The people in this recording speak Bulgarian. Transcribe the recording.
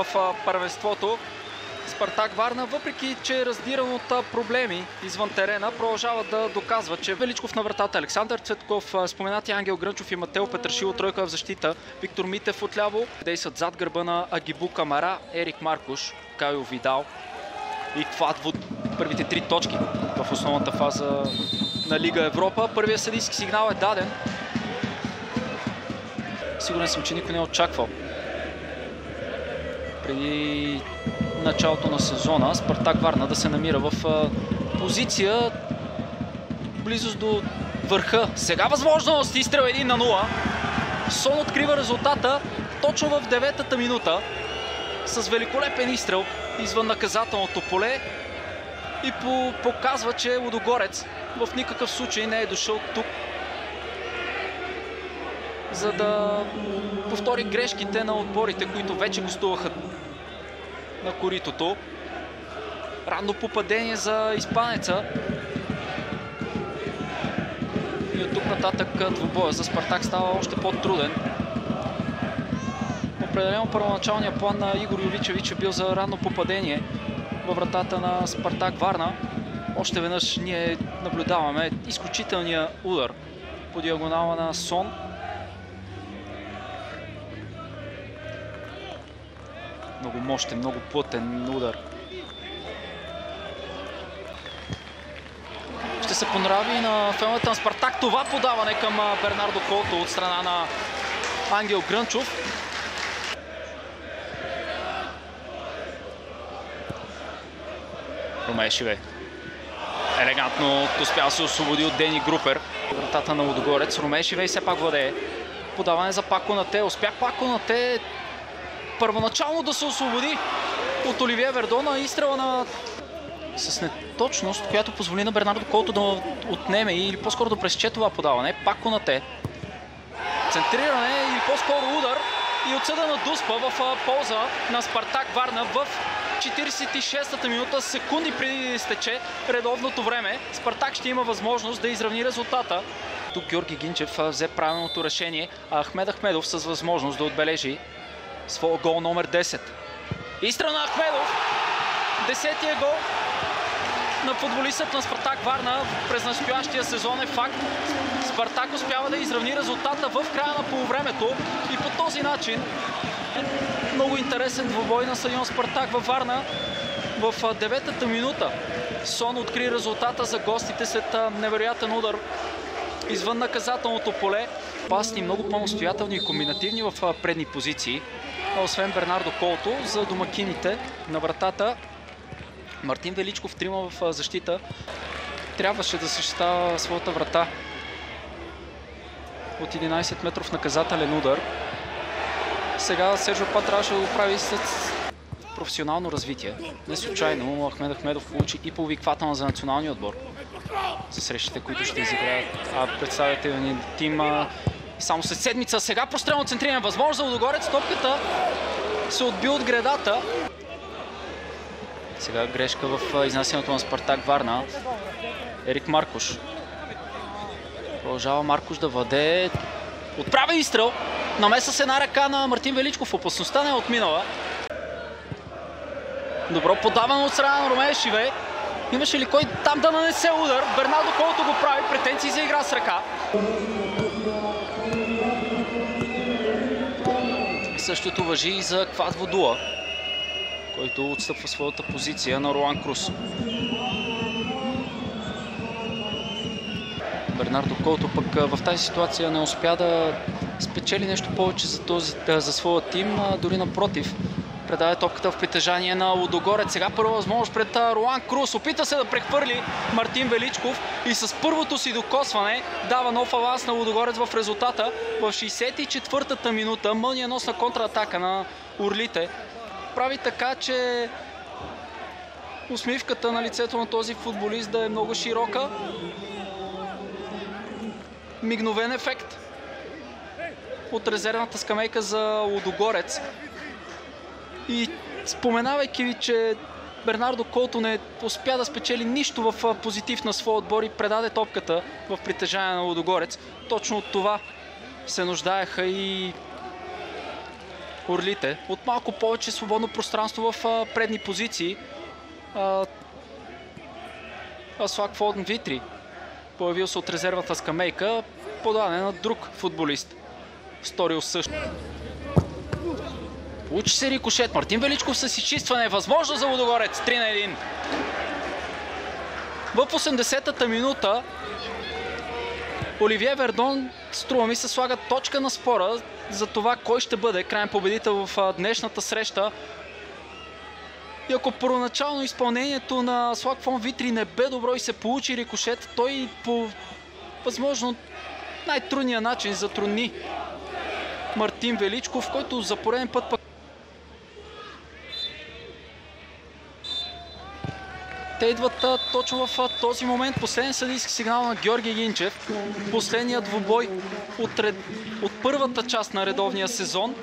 в първенството. Спартак Варна, въпреки че е раздиран от проблеми извън терена, продължава да доказва, че Величков на вратата, Александър Цветков, споменати Ангел Грънчов и Матео Петрашило, тройка в защита, Виктор Митев отляво, действат зад гърба на Агибу Камара, Ерик Маркуш, Кайо Видал и Квадво. Първите 3 точки в основната фаза на Лига Европа. Първият съдийски сигнал е даден. Сигурен съм, че никой не е очаквал преди началото на сезона Спартак Варна да се намира в позиция близост до върха. Сега възможност, изстрел 1-0. Сон открива резултата точно в 9-та минута с великолепен изстрел извън наказателното поле и показва, че Лудогорец в никакъв случай не е дошъл тук, за да повтори грешките на отборите, които вече гостуваха на коритото. Ранно попадение за испанеца. И от тук нататък двубоя за Спартак става още по-труден. Определено първоначалният план на Игор Йовичевич е бил за ранно попадение във вратата на Спартак Варна. Още веднъж ние наблюдаваме изключителния удар по диагонала на Сон. Много мощен, много плътен удар. Ще се понрави на феновете на Спартак това подаване към Бернардо Колто от страна на Ангел Грънчов. Ромей Шивей елегантно успя да се освободи от Дени Групер. Вратата на Лудогорец. Ромей Шивей все пак владее. Подаване за Пако Нате. Успя Пако Нате първоначално да се освободи от Оливие Вердона. Изстрела с неточност, която позволи на Бернардо Колто да отнеме или по-скоро да пресече това подаване. Пако Нате. Центриране или по-скоро удар и отсъдена дуспа в полза на Спартак Варна в 46-та минута, секунди преди да изтече редовното време. Спартак ще има възможност да изравни резултата. Тук Георги Гинчев взе правилното решение, а Ахмед Ахмедов с възможност да отбележи своя гол номер 10. Изстрел на Ахмедов. 10-тия гол на футболистът на Спартак Варна през настоящия сезон е факт. Спартак успява да изравни резултата в края на полувремето и по този начин много интересен двубой на стадион Спартак във Варна. В 9-та минута Сон откри резултата за гостите след невероятен удар извън наказателното поле. Пасни много по-настоятелни и комбинативни в предни позиции. Освен Бернардо Колто, за домакините на вратата Мартин Величков, трима в защита. Трябваше да защитава своята врата от 11 метров наказателен удар. Сега Серджо Па трябваше да го прави с професионално развитие. Не случайно Ахмед Ахмедов получи и повиквателна за националния отбор за срещите, които ще изиграят представителния тим само след седмица. Сега прострелно центриране, възможност за Лудогорец. Топката се отби от гредата. Сега грешка в изнасянето на Спартак Варна. Ерик Маркуш. Продължава Маркуш да владее. Отправя изстрел. Намеса с една ръка на Мартин Величков. Опасността не е отминала. Добро подаване от страна на Ромей Шивей. Имаше ли кой там да нанесе удар? Бернардо Колто го прави. Претенции за игра с ръка. Същото важи и за Квадво Дуа, който отстъпва своята позиция на Роан Крус. Бернардо Колто пък в тази ситуация не успя да спечели нещо повече за своя тим, дори напротив. Предаде топката в притежание на Лудогорец. Сега първа възможност пред Роан Крус. Опита се да прехвърли Мартин Величков и с първото си докосване дава нов аванс на Лудогорец в резултата. В 64-та минута мълниеносна контратака на Орлите прави така, че усмивката на лицето на този футболист да е много широка. Мигновен ефект от резервната скамейка за Лудогорец. И споменавайки ви, че Бернардо Колто не успя да спечели нищо в позитив на своя отбор и предаде топката в притежание на Лудогорец, точно от това се нуждаеха и Орлите. От малко повече свободно пространство в предни позиции. Аслак Фолден Витри, появил се от резервната скамейка, подаден на друг футболист. Сторил също. Получи се рикошет. Мартин Величков с изчистване. Възможно за Лудогорец. 3-1. В 80-та минута Оливие Вердон, струва ми се, слага точка на спора за това кой ще бъде крайен победител в днешната среща. И ако първоначално изпълнението на Аслак Фон Витри не бе добро и се получи рикошет, той по възможно най-трудния начин затрудни Мартин Величков, който за пореден път пък те идват точно в този момент. Последен съдийски сигнал на Георги Гинчев. Последният двубой от първата част на редовния сезон.